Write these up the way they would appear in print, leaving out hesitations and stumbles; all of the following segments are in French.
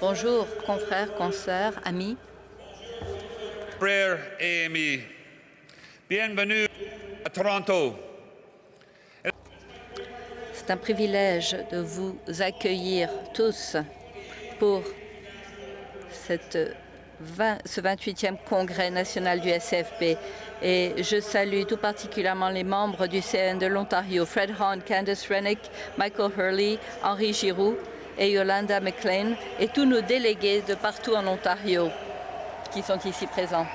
Bonjour, confrères, consoeurs, amis. Frères et amis, bienvenue à Toronto. C'est un privilège de vous accueillir tous pour ce 28e congrès national du SFP. Et je salue tout particulièrement les membres du CN de l'Ontario, Fred Hahn, Candice Rennick, Michael Hurley, Henri Giroux et Yolanda McLean, et tous nos délégués de partout en Ontario qui sont ici présents.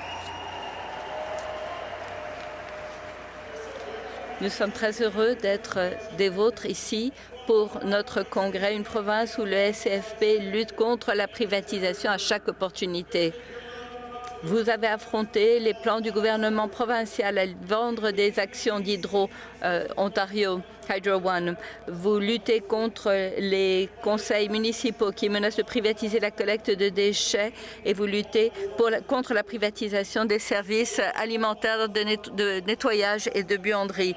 Nous sommes très heureux d'être des vôtres ici pour notre congrès, une province où le SFP lutte contre la privatisation à chaque opportunité. Vous avez affronté les plans du gouvernement provincial à vendre des actions d'Hydro-Ontario, Hydro One. Vous luttez contre les conseils municipaux qui menacent de privatiser la collecte de déchets et vous luttez contre la privatisation des services alimentaires, de nettoyage et de buanderie.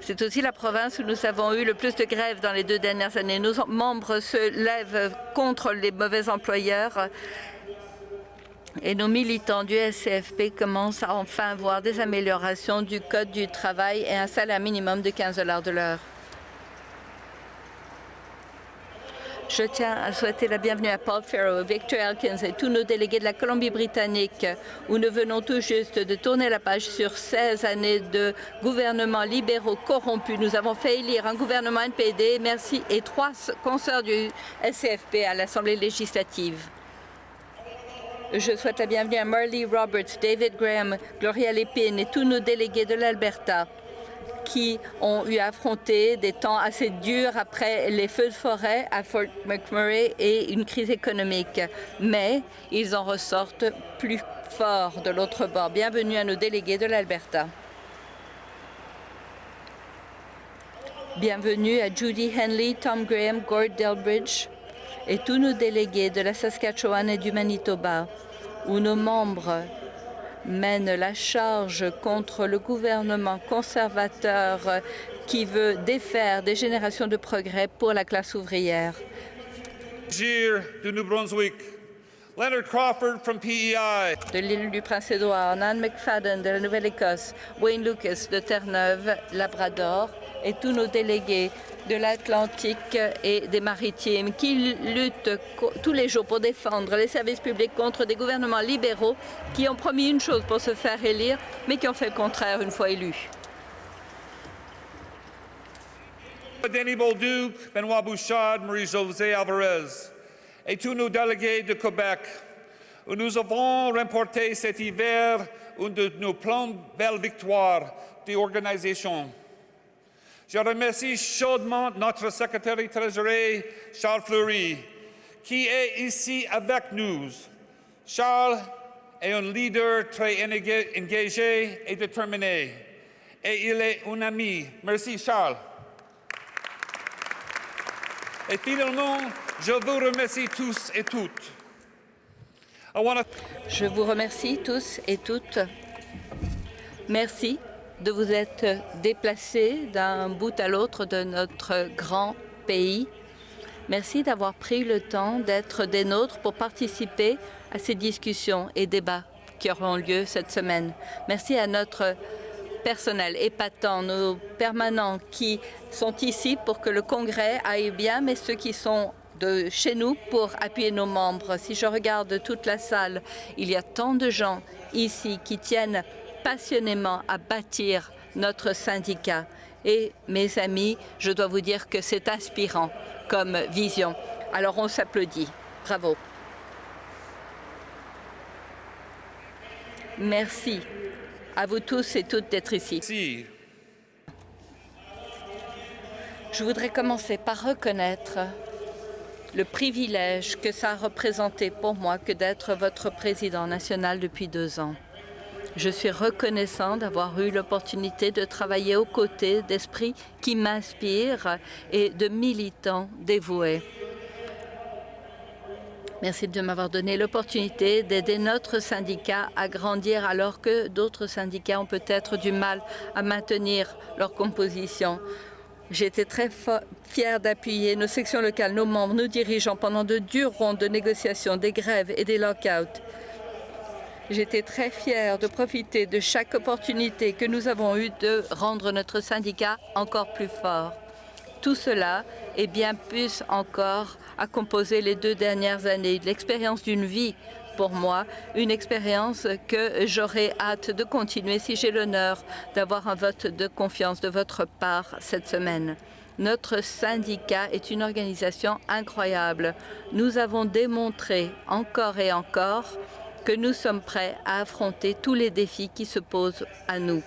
C'est aussi la province où nous avons eu le plus de grèves dans les 2 dernières années. Nos membres se lèvent contre les mauvais employeurs et nos militants du SFP commencent à enfin voir des améliorations du Code du travail et un salaire minimum de 15 $ de l'heure. Je tiens à souhaiter la bienvenue à Paul Farrow, Victor Elkins et tous nos délégués de la Colombie-Britannique, où nous venons tout juste de tourner la page sur 16 années de gouvernements libéraux corrompus. Nous avons fait élire un gouvernement NPD, merci, et 3 consoeurs du SCFP à l'Assemblée législative. Je souhaite la bienvenue à Marley Roberts, David Graham, Gloria Lépine et tous nos délégués de l'Alberta qui ont eu à affronter des temps assez durs après les feux de forêt à Fort McMurray et une crise économique. Mais ils en ressortent plus forts de l'autre bord. Bienvenue à nos délégués de l'Alberta. Bienvenue à Judy Henley, Tom Graham, Gord Delbridge et tous nos délégués de la Saskatchewan et du Manitoba, où nos membres mènent la charge contre le gouvernement conservateur qui veut défaire des générations de progrès pour la classe ouvrière. Gir de New Brunswick, Leonard Crawford from PEI. De l'île du Prince-Édouard, Nan McFadden de la Nouvelle-Écosse, Wayne Lucas de Terre-Neuve, Labrador et tous nos délégués de l'Atlantique et des Maritimes qui luttent tous les jours pour défendre les services publics contre des gouvernements libéraux qui ont promis une chose pour se faire élire, mais qui ont fait le contraire une fois élus. Denis Bolduc, Benoît Bouchard, Marie-Josée Alvarez et tous nos délégués de Québec, où nous avons remporté cet hiver une de nos plus belles victoires d'organisation. Je remercie chaudement notre secrétaire trésorier, Charles Fleury, qui est ici avec nous. Charles est un leader très engagé et déterminé, et il est un ami. Merci, Charles. Et finalement, je vous remercie tous et toutes. Je vous remercie tous et toutes. Merci de vous être déplacés d'un bout à l'autre de notre grand pays. Merci d'avoir pris le temps d'être des nôtres pour participer à ces discussions et débats qui auront lieu cette semaine. Merci à notre personnel épatant, nos permanents qui sont ici pour que le Congrès aille bien, mais ceux qui sont de chez nous pour appuyer nos membres. Si je regarde toute la salle, il y a tant de gens ici qui tiennent passionnément à bâtir notre syndicat. Et mes amis, je dois vous dire que c'est inspirant comme vision. Alors on s'applaudit. Bravo. Merci à vous tous et toutes d'être ici. Merci. Je voudrais commencer par reconnaître le privilège que ça a représenté pour moi que d'être votre président national depuis 2 ans. Je suis reconnaissant d'avoir eu l'opportunité de travailler aux côtés d'esprits qui m'inspirent et de militants dévoués. Merci de m'avoir donné l'opportunité d'aider notre syndicat à grandir alors que d'autres syndicats ont peut-être du mal à maintenir leur composition. J'ai été très fière d'appuyer nos sections locales, nos membres, nos dirigeants pendant de dures rondes de négociations, des grèves et des lock-outs. J'étais très fière de profiter de chaque opportunité que nous avons eue de rendre notre syndicat encore plus fort. Tout cela est bien plus encore à composer les 2 dernières années. L'expérience d'une vie pour moi, une expérience que j'aurai hâte de continuer si j'ai l'honneur d'avoir un vote de confiance de votre part cette semaine. Notre syndicat est une organisation incroyable. Nous avons démontré encore et encore que nous sommes prêts à affronter tous les défis qui se posent à nous.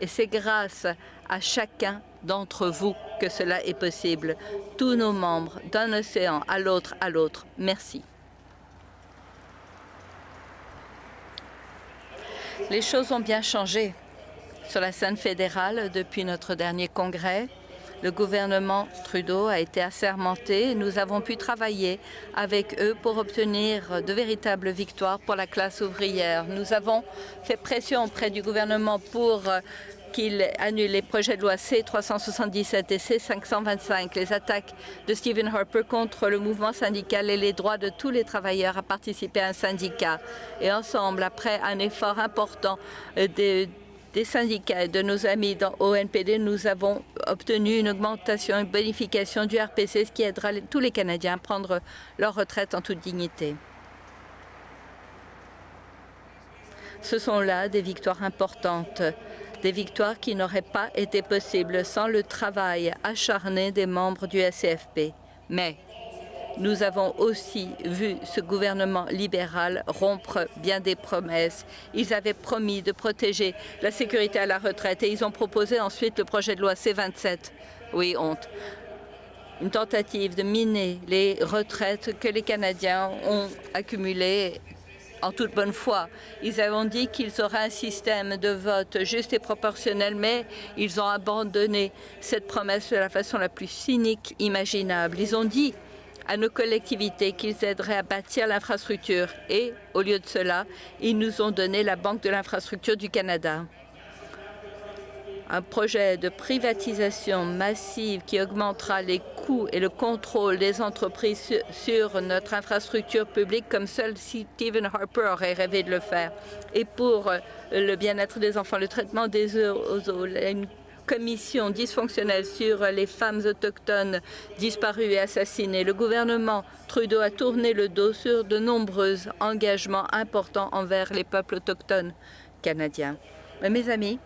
Et c'est grâce à chacun d'entre vous que cela est possible. Tous nos membres, d'un océan à l'autre, merci. Les choses ont bien changé sur la scène fédérale depuis notre dernier congrès. Le gouvernement Trudeau a été assermenté et nous avons pu travailler avec eux pour obtenir de véritables victoires pour la classe ouvrière. Nous avons fait pression auprès du gouvernement pour qu'il annule les projets de loi C-377 et C-525, les attaques de Stephen Harper contre le mouvement syndical et les droits de tous les travailleurs à participer à un syndicat. Et ensemble, après un effort important des syndicats et de nos amis au NPD, nous avons obtenu une augmentation, une bonification du RPC, ce qui aidera tous les Canadiens à prendre leur retraite en toute dignité. Ce sont là des victoires importantes, des victoires qui n'auraient pas été possibles sans le travail acharné des membres du SCFP. Mais nous avons aussi vu ce gouvernement libéral rompre bien des promesses. Ils avaient promis de protéger la sécurité à la retraite et ils ont proposé ensuite le projet de loi C-27. Oui, honte. Une tentative de miner les retraites que les Canadiens ont accumulées en toute bonne foi. Ils avaient dit qu'ils auraient un système de vote juste et proportionnel, mais ils ont abandonné cette promesse de la façon la plus cynique imaginable. Ils ont dit à nos collectivités qu'ils aideraient à bâtir l'infrastructure et, au lieu de cela, ils nous ont donné la Banque de l'infrastructure du Canada. Un projet de privatisation massive qui augmentera les coûts et le contrôle des entreprises sur notre infrastructure publique comme seul Stephen Harper aurait rêvé de le faire. Et pour le bien-être des enfants, le traitement des eaux, une commission dysfonctionnelle sur les femmes autochtones disparues et assassinées. Le gouvernement Trudeau a tourné le dos sur de nombreux engagements importants envers les peuples autochtones canadiens. Mais mes amis,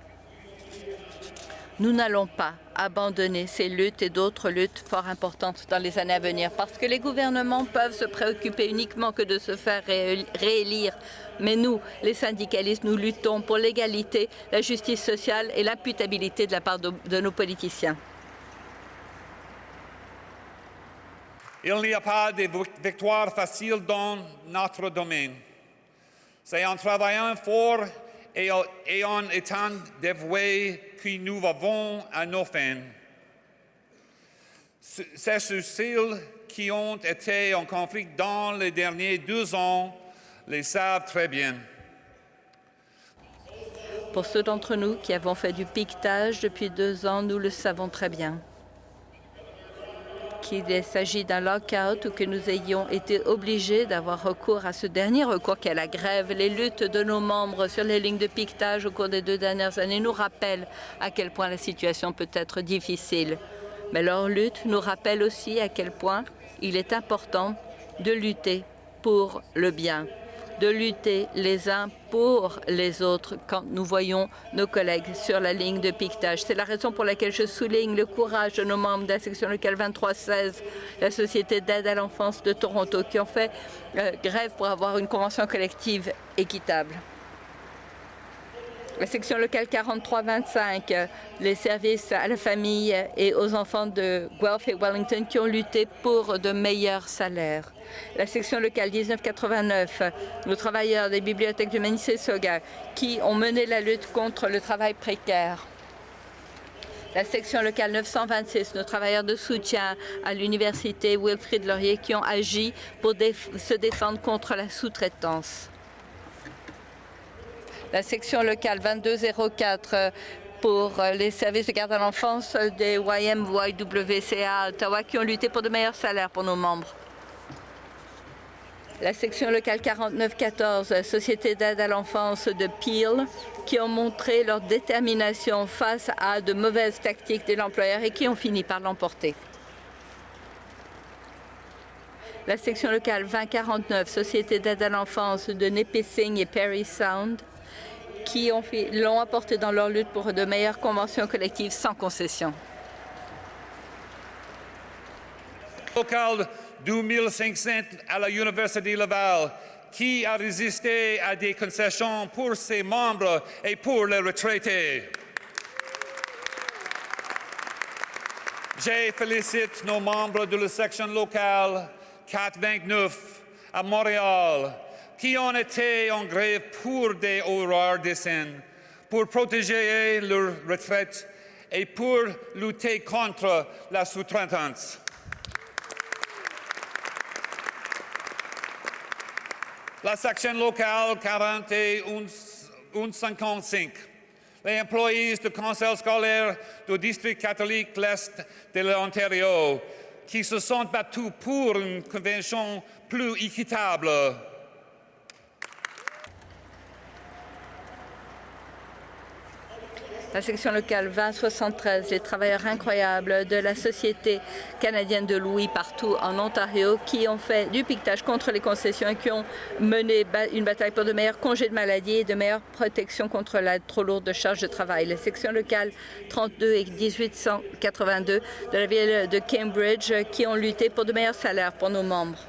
nous n'allons pas abandonner ces luttes et d'autres luttes fort importantes dans les années à venir parce que les gouvernements peuvent se préoccuper uniquement que de se faire réélire. Mais nous, les syndicalistes, nous luttons pour l'égalité, la justice sociale et l'imputabilité de la part de nos politiciens. Il n'y a pas de victoire facile dans notre domaine. C'est en travaillant fort et en étant dévoué que nous avons à nos fins. C'est ceux qui ont été en conflit dans les derniers 2 ans les savent très bien. Pour ceux d'entre nous qui avons fait du piquetage depuis 2 ans, nous le savons très bien. Qu'il s'agit d'un lock-out ou que nous ayons été obligés d'avoir recours à ce dernier recours qu'est la grève, les luttes de nos membres sur les lignes de piquetage au cours des 2 dernières années nous rappellent à quel point la situation peut être difficile. Mais leur lutte nous rappelle aussi à quel point il est important de lutter pour le bien, de lutter les uns pour les autres quand nous voyons nos collègues sur la ligne de piquetage. C'est la raison pour laquelle je souligne le courage de nos membres de la section locale 2316, la Société d'aide à l'enfance de Toronto, qui ont fait grève pour avoir une convention collective équitable. La section locale 4325, les services à la famille et aux enfants de Guelph et Wellington qui ont lutté pour de meilleurs salaires. La section locale 1989, nos travailleurs des bibliothèques de Mississauga qui ont mené la lutte contre le travail précaire. La section locale 926, nos travailleurs de soutien à l'université Wilfrid Laurier qui ont agi pour se défendre contre la sous-traitance. La section locale 2204, pour les services de garde à l'enfance des YMYWCA à Ottawa qui ont lutté pour de meilleurs salaires pour nos membres. La section locale 4914, Société d'aide à l'enfance de Peel, qui ont montré leur détermination face à de mauvaises tactiques de l'employeur et qui ont fini par l'emporter. La section locale 2049, Société d'aide à l'enfance de Nipissing et Parry Sound, qui l'ont apporté dans leur lutte pour de meilleures conventions collectives sans concession. Local 2500 à la Université Laval, qui a résisté à des concessions pour ses membres et pour les retraités. Je félicite nos membres de la section locale 429 à Montréal, qui ont été en grève pour des horaires décents, pour protéger leur retraite et pour lutter contre la sous-traitance. La section locale 4155, les employés du conseil scolaire du district catholique l'Est de l'Ontario, qui se sont battus pour une convention plus équitable. La section locale 2073, les travailleurs incroyables de la Société canadienne de Louis partout en Ontario qui ont fait du piquetage contre les concessions et qui ont mené une bataille pour de meilleurs congés de maladie et de meilleures protections contre la trop lourde charge de travail. Les sections locales 32 et 1882 de la ville de Cambridge qui ont lutté pour de meilleurs salaires pour nos membres.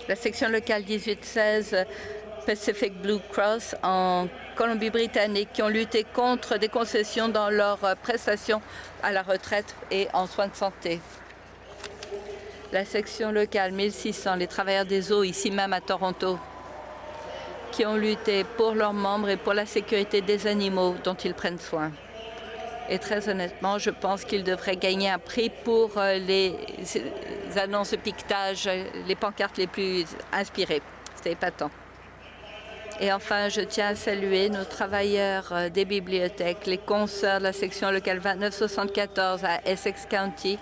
La section locale 1816 Pacific Blue Cross en Colombie-Britannique qui ont lutté contre des concessions dans leurs prestations à la retraite et en soins de santé. La section locale 1600, les travailleurs des eaux ici même à Toronto, qui ont lutté pour leurs membres et pour la sécurité des animaux dont ils prennent soin. Et très honnêtement, je pense qu'ils devraient gagner un prix pour les annonces de piquetage, les pancartes les plus inspirées. C'était épatant. Et enfin, je tiens à saluer nos travailleurs des bibliothèques, les consoeurs de la section locale 2974 à Essex County,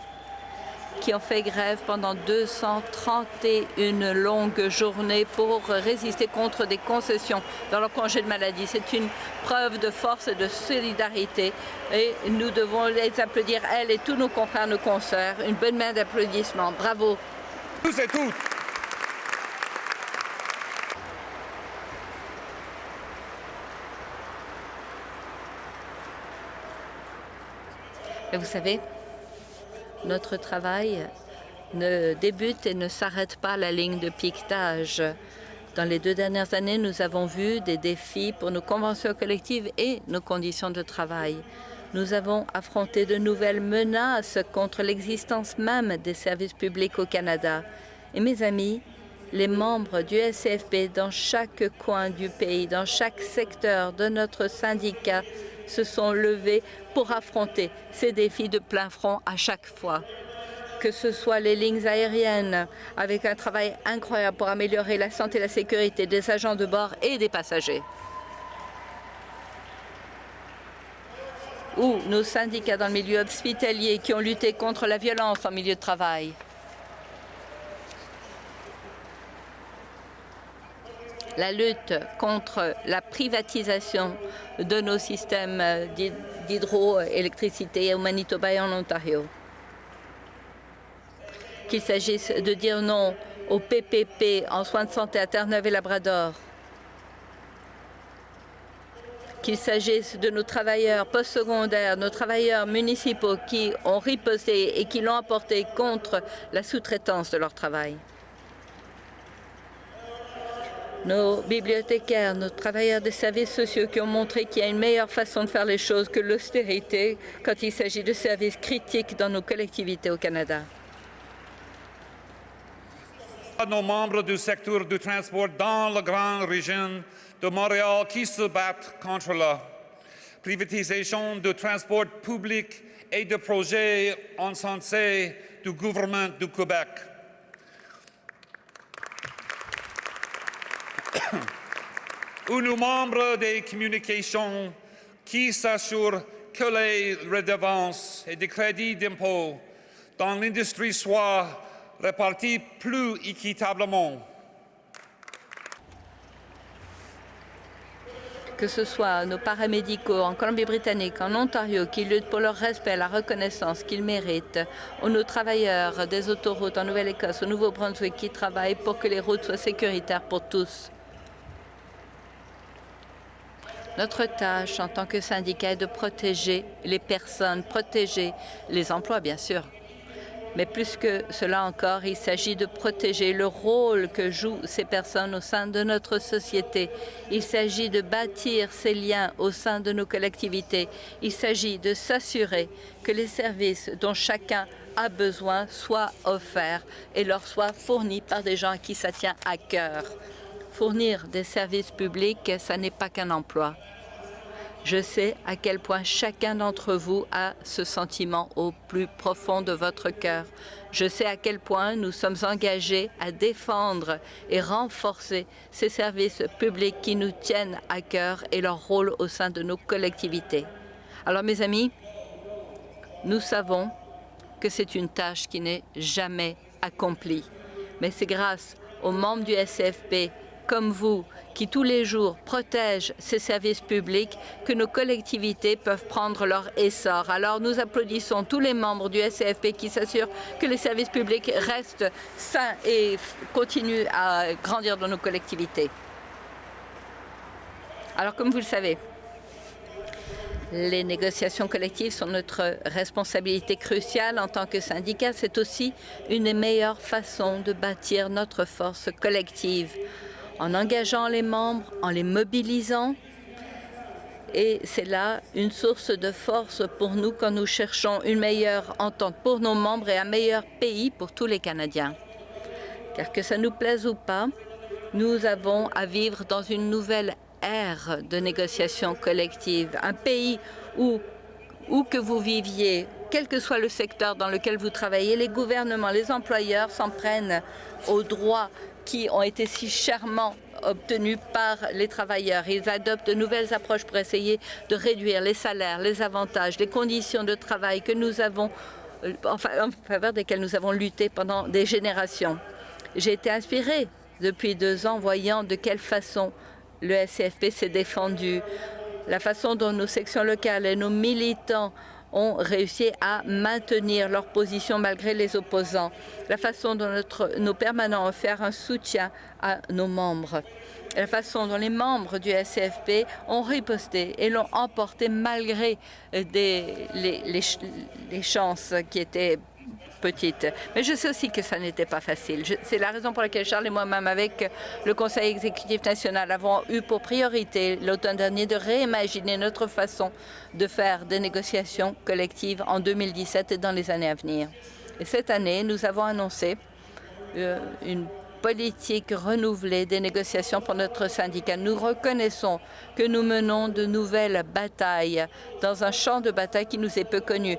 qui ont fait grève pendant 231 longues journées pour résister contre des concessions dans leur congé de maladie. C'est une preuve de force et de solidarité et nous devons les applaudir, elles et tous nos confrères, nos consoeurs. Une bonne main d'applaudissements. Bravo. Tous et toutes. Mais vous savez, notre travail ne débute et ne s'arrête pas à la ligne de piquetage. Dans les 2 dernières années, nous avons vu des défis pour nos conventions collectives et nos conditions de travail. Nous avons affronté de nouvelles menaces contre l'existence même des services publics au Canada. Et mes amis, les membres du SCFP dans chaque coin du pays, dans chaque secteur de notre syndicat, se sont levés pour affronter ces défis de plein front à chaque fois. Que ce soit les lignes aériennes, avec un travail incroyable pour améliorer la santé et la sécurité des agents de bord et des passagers. Ou nos syndicats dans le milieu hospitalier qui ont lutté contre la violence en milieu de travail. La lutte contre la privatisation de nos systèmes d'hydroélectricité au Manitoba et en Ontario. Qu'il s'agisse de dire non au PPP en soins de santé à Terre-Neuve et Labrador. Qu'il s'agisse de nos travailleurs postsecondaires, nos travailleurs municipaux qui ont riposté et qui l'ont apporté contre la sous-traitance de leur travail. Nos bibliothécaires, nos travailleurs des services sociaux qui ont montré qu'il y a une meilleure façon de faire les choses que l'austérité quand il s'agit de services critiques dans nos collectivités au Canada. Nos membres du secteur du transport dans la grande région de Montréal qui se battent contre la privatisation du transport public et de projets insensés du gouvernement du Québec. ou nos membres des communications qui s'assurent que les redevances et des crédits d'impôt dans l'industrie soient répartis plus équitablement. Que ce soit nos paramédicaux en Colombie-Britannique, en Ontario, qui luttent pour leur respect, la reconnaissance qu'ils méritent, ou nos travailleurs des autoroutes en Nouvelle-Écosse, au Nouveau-Brunswick, qui travaillent pour que les routes soient sécuritaires pour tous. Notre tâche en tant que syndicat est de protéger les personnes, protéger les emplois, bien sûr. Mais plus que cela encore, il s'agit de protéger le rôle que jouent ces personnes au sein de notre société. Il s'agit de bâtir ces liens au sein de nos collectivités. Il s'agit de s'assurer que les services dont chacun a besoin soient offerts et leur soient fournis par des gens à qui ça tient à cœur. Fournir des services publics, ça n'est pas qu'un emploi. Je sais à quel point chacun d'entre vous a ce sentiment au plus profond de votre cœur. Je sais à quel point nous sommes engagés à défendre et renforcer ces services publics qui nous tiennent à cœur et leur rôle au sein de nos collectivités. Alors, mes amis, nous savons que c'est une tâche qui n'est jamais accomplie. Mais c'est grâce aux membres du SFP comme vous, qui tous les jours protègent ces services publics, que nos collectivités peuvent prendre leur essor. Alors nous applaudissons tous les membres du SFP qui s'assurent que les services publics restent sains et continuent à grandir dans nos collectivités. Alors comme vous le savez, les négociations collectives sont notre responsabilité cruciale en tant que syndicat. C'est aussi une des meilleures façons de bâtir notre force collective, en engageant les membres, en les mobilisant. Et c'est là une source de force pour nous quand nous cherchons une meilleure entente pour nos membres et un meilleur pays pour tous les Canadiens. Car que ça nous plaise ou pas, nous avons à vivre dans une nouvelle ère de négociation collective. Un pays où que vous viviez, quel que soit le secteur dans lequel vous travaillez, les gouvernements, les employeurs s'en prennent aux droits qui ont été si chèrement obtenus par les travailleurs. Ils adoptent de nouvelles approches pour essayer de réduire les salaires, les avantages, les conditions de travail que nous avons, en faveur desquelles nous avons lutté pendant des générations. J'ai été inspirée depuis 2 ans, voyant de quelle façon le SCFP s'est défendu, la façon dont nos sections locales et nos militants ont réussi à maintenir leur position malgré les opposants, la façon dont nos permanents ont offert un soutien à nos membres, la façon dont les membres du SCFP ont riposté et l'ont emporté malgré les chances qui étaient petites. Mais je sais aussi que ça n'était pas facile. C'est la raison pour laquelle Charles et moi-même, avec le Conseil exécutif national, avons eu pour priorité l'automne dernier de réimaginer notre façon de faire des négociations collectives en 2017 et dans les années à venir. Et cette année, nous avons annoncé une politique renouvelée des négociations pour notre syndicat. Nous reconnaissons que nous menons de nouvelles batailles dans un champ de bataille qui nous est peu connu.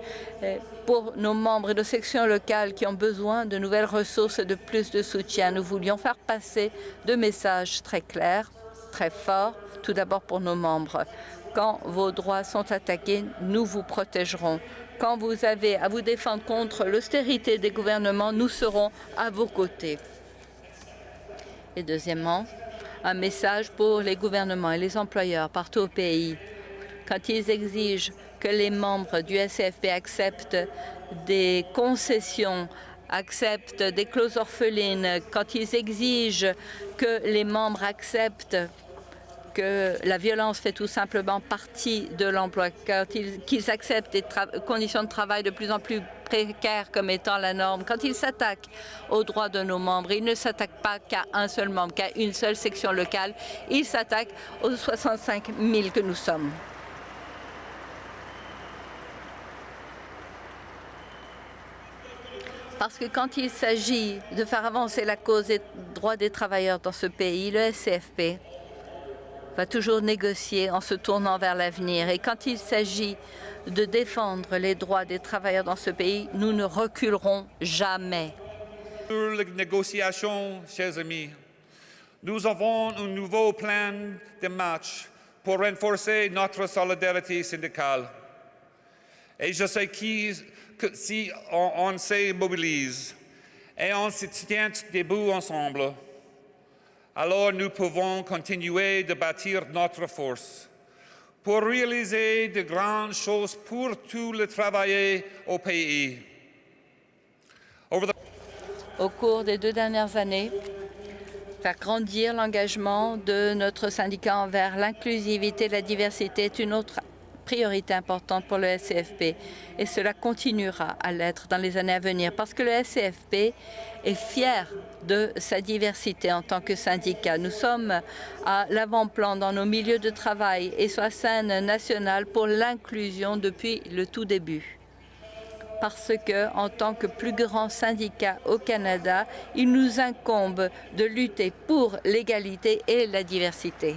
Pour nos membres et nos sections locales qui ont besoin de nouvelles ressources et de plus de soutien, nous voulions faire passer 2 messages très clairs, très forts. Tout d'abord pour nos membres. Quand vos droits sont attaqués, nous vous protégerons. Quand vous avez à vous défendre contre l'austérité des gouvernements, nous serons à vos côtés. Et deuxièmement, un message pour les gouvernements et les employeurs partout au pays. Quand ils exigent que les membres du SCFP acceptent des concessions, acceptent des clauses orphelines, quand ils exigent que les membres acceptent que la violence fait tout simplement partie de l'emploi, qu'ils acceptent des conditions de travail de plus en plus précaires comme étant la norme. Quand ils s'attaquent aux droits de nos membres, ils ne s'attaquent pas qu'à un seul membre, qu'à une seule section locale. Ils s'attaquent aux 65 000 que nous sommes. Parce que quand il s'agit de faire avancer la cause des droits des travailleurs dans ce pays, le SCFP va toujours négocier en se tournant vers l'avenir. Et quand il s'agit de défendre les droits des travailleurs dans ce pays, nous ne reculerons jamais. Sur les négociations, chers amis, Nous avons un nouveau plan de match pour renforcer notre solidarité syndicale. Et je sais que si on se mobilise et on se tient debout ensemble, alors nous pouvons continuer de bâtir notre force pour réaliser de grandes choses pour tous les travailleurs au pays. Au cours des 2 dernières années, faire grandir l'engagement de notre syndicat envers l'inclusivité et la diversité est une autre priorité importante pour le SCFP et cela continuera à l'être dans les années à venir parce que le SCFP est fier de sa diversité en tant que syndicat. Nous sommes à l'avant-plan dans nos milieux de travail et sur la scène nationale pour l'inclusion depuis le tout début. Parce que, en tant que plus grand syndicat au Canada, il nous incombe de lutter pour l'égalité et la diversité.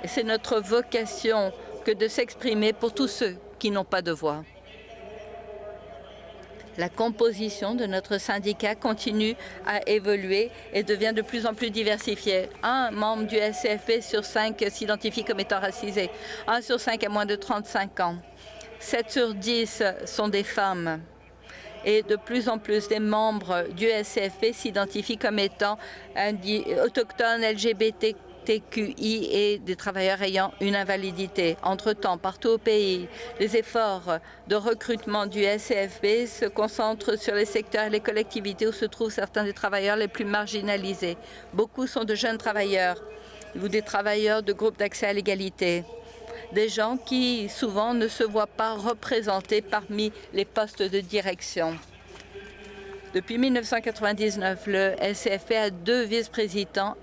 Et c'est notre vocation que de s'exprimer pour tous ceux qui n'ont pas de voix. La composition de notre syndicat continue à évoluer et devient de plus en plus diversifiée. Un membre du SCFP sur 5 s'identifie comme étant racisé. 1 sur 5 a moins de 35 ans. 7 sur 10 sont des femmes. Et de plus en plus des membres du SCFP s'identifient comme étant autochtones, LGBTQI et des travailleurs ayant une invalidité. Entre-temps, partout au pays, les efforts de recrutement du SCFP se concentrent sur les secteurs et les collectivités où se trouvent certains des travailleurs les plus marginalisés. Beaucoup sont de jeunes travailleurs ou des travailleurs de groupes d'accès à l'égalité. Des gens qui, souvent, ne se voient pas représentés parmi les postes de direction. Depuis 1999, le SCFP a 2 vice-présidents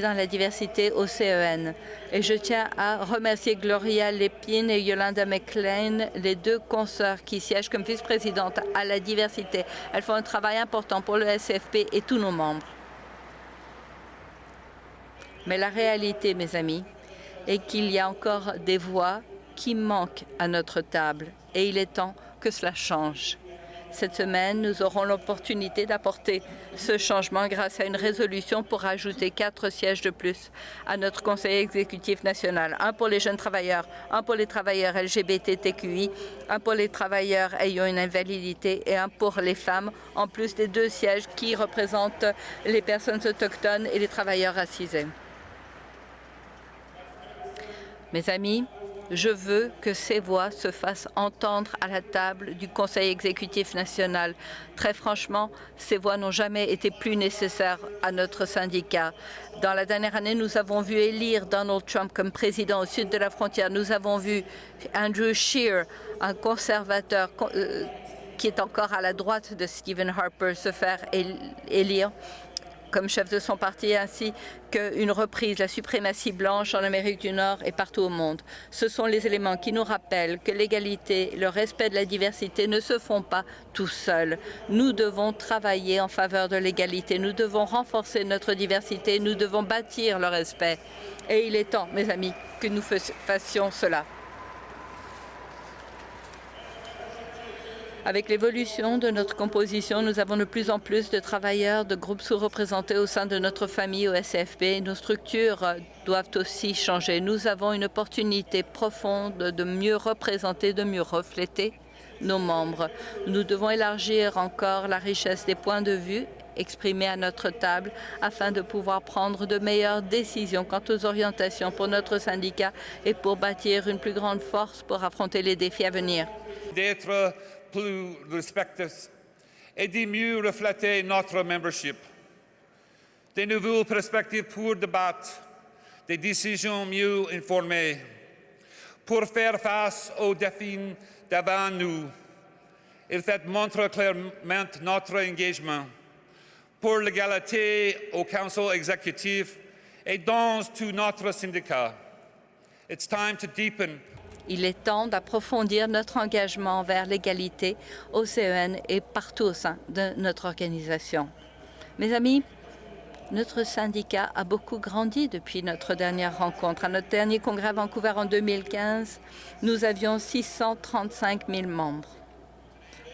à la diversité au CEN. Et je tiens à remercier Gloria Lépine et Yolanda McLean, les 2 consoeurs qui siègent comme vice-présidentes à la diversité. Elles font un travail important pour le SCFP et tous nos membres. Mais la réalité, mes amis, est qu'il y a encore des voix qui manquent à notre table. Et il est temps que cela change. Cette semaine, nous aurons l'opportunité d'apporter ce changement grâce à une résolution pour ajouter 4 sièges de plus à notre Conseil exécutif national. 1 pour les jeunes travailleurs, 1 pour les travailleurs LGBTQI, 1 pour les travailleurs ayant une invalidité et 1 pour les femmes, en plus des 2 sièges qui représentent les personnes autochtones et les travailleurs racisés. Mes amis, je veux que ces voix se fassent entendre à la table du Conseil exécutif national. Très franchement, ces voix n'ont jamais été plus nécessaires à notre syndicat. Dans la dernière année, nous avons vu élire Donald Trump comme président au sud de la frontière. Nous avons vu Andrew Scheer, un conservateur qui est encore à la droite de Stephen Harper, se faire élire comme chef de son parti, ainsi qu'une reprise de la suprématie blanche en Amérique du Nord et partout au monde. Ce sont les éléments qui nous rappellent que l'égalité, le respect de la diversité ne se font pas tout seuls. Nous devons travailler en faveur de l'égalité, nous devons renforcer notre diversité, nous devons bâtir le respect. Et il est temps, mes amis, que nous fassions cela. Avec l'évolution de notre composition, nous avons de plus en plus de travailleurs de groupes sous-représentés au sein de notre famille au SCFP. Nos structures doivent aussi changer. Nous avons une opportunité profonde de mieux représenter, de mieux refléter nos membres. Nous devons élargir encore la richesse des points de vue exprimés à notre table afin de pouvoir prendre de meilleures décisions quant aux orientations pour notre syndicat et pour bâtir une plus grande force pour affronter les défis à venir. D'être plus respectueux et de mieux refléter notre membership. Des nouvelles perspectives pour débattre, des décisions mieux informées, pour faire face aux défis devant nous. Il fait montrer clairement notre engagement pour l'égalité au Conseil exécutif et dans tout notre syndicat. It's time to deepen. Il est temps d'approfondir notre engagement envers l'égalité au CEN et partout au sein de notre organisation. Mes amis, notre syndicat a beaucoup grandi depuis notre dernière rencontre. À notre dernier congrès à Vancouver en 2015, nous avions 635 000 membres.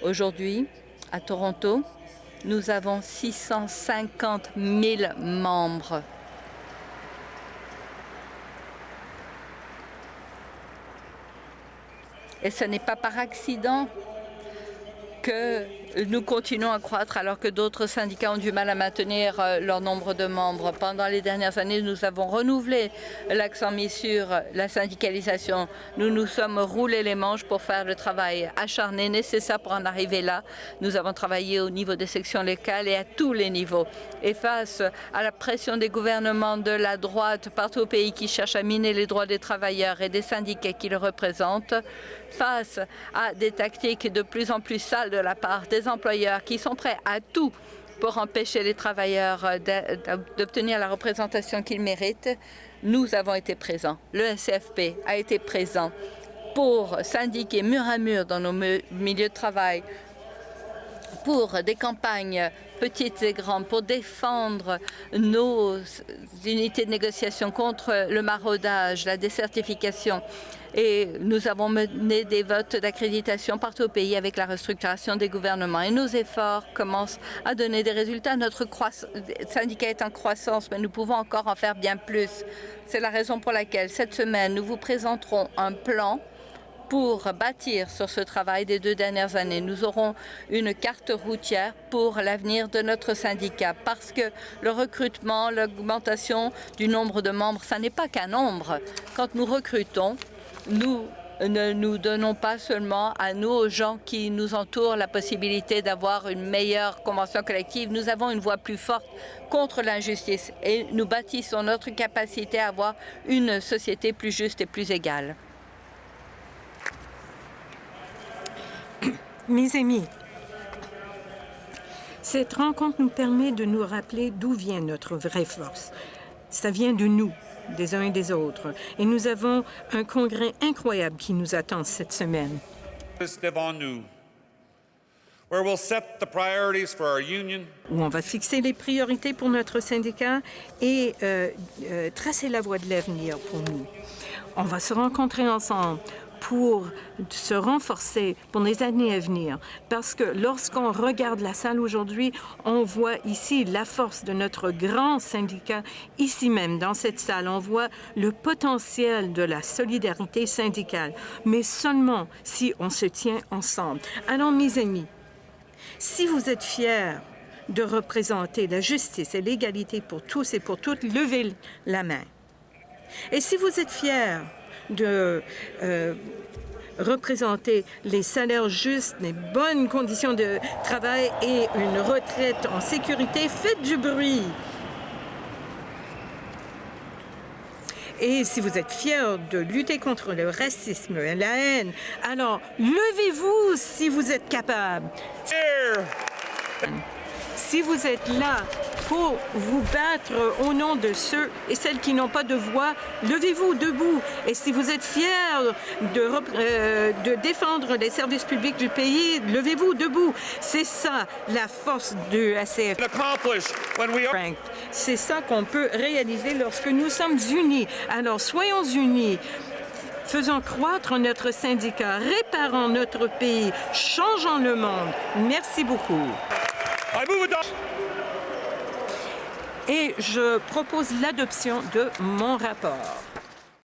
Aujourd'hui, à Toronto, Nous avons 650 000 membres. Et ce n'est pas par accident que nous continuons à croître alors que d'autres syndicats ont du mal à maintenir leur nombre de membres. Pendant les dernières années, nous avons renouvelé l'accent mis sur la syndicalisation. Nous nous sommes roulés les manches pour faire le travail acharné nécessaire pour en arriver là. Nous avons travaillé au niveau des sections locales et à tous les niveaux. Et face à la pression des gouvernements de la droite partout au pays qui cherchent à miner les droits des travailleurs et des syndicats qui le représentent, face à des tactiques de plus en plus sales de la part des employeurs qui sont prêts à tout pour empêcher les travailleurs d'obtenir la représentation qu'ils méritent, nous avons été présents. Le SFP a été présent pour syndiquer mur à mur dans nos milieux de travail, pour des campagnes petites et grandes, pour défendre nos unités de négociation contre le maraudage, la désertification. Et nous avons mené des votes d'accréditation partout au pays avec la restructuration des gouvernements. Et nos efforts commencent à donner des résultats. Notre syndicat est en croissance, mais nous pouvons encore en faire bien plus. C'est la raison pour laquelle, cette semaine, nous vous présenterons un plan pour bâtir sur ce travail des 2 dernières années. Nous aurons une carte routière pour l'avenir de notre syndicat parce que le recrutement, l'augmentation du nombre de membres, ça n'est pas qu'un nombre. Quand nous recrutons, nous ne nous donnons pas seulement à nous, aux gens qui nous entourent, la possibilité d'avoir une meilleure convention collective. Nous avons une voix plus forte contre l'injustice et nous bâtissons notre capacité à avoir une société plus juste et plus égale. Mes amis, cette rencontre nous permet de nous rappeler d'où vient notre vraie force. Ça vient de nous, des uns et des autres. Et nous avons un congrès incroyable qui nous attend cette semaine. Devant nous, where we'll set the priorities for our union. Où on va fixer les priorités pour notre syndicat et tracer la voie de l'avenir pour nous. On va se rencontrer ensemble pour se renforcer pour les années à venir. Parce que lorsqu'on regarde la salle aujourd'hui, on voit ici la force de notre grand syndicat, ici même, dans cette salle. On voit le potentiel de la solidarité syndicale, mais seulement si on se tient ensemble. Alors, mes amis, si vous êtes fiers de représenter la justice et l'égalité pour tous et pour toutes, levez la main. Et si vous êtes fiers de représenter les salaires justes, les bonnes conditions de travail et une retraite en sécurité, faites du bruit. Et si vous êtes fiers de lutter contre le racisme et la haine, alors levez-vous si vous êtes capable. Si vous êtes là pour vous battre au nom de ceux et celles qui n'ont pas de voix, levez-vous debout. Et si vous êtes fiers de défendre les services publics du pays, levez-vous debout. C'est ça la force du SAF. C'est ça qu'on peut réaliser lorsque nous sommes unis. Alors soyons unis. Faisons croître notre syndicat, réparons notre pays, changeons le monde. Merci beaucoup. Et je propose l'adoption de mon rapport.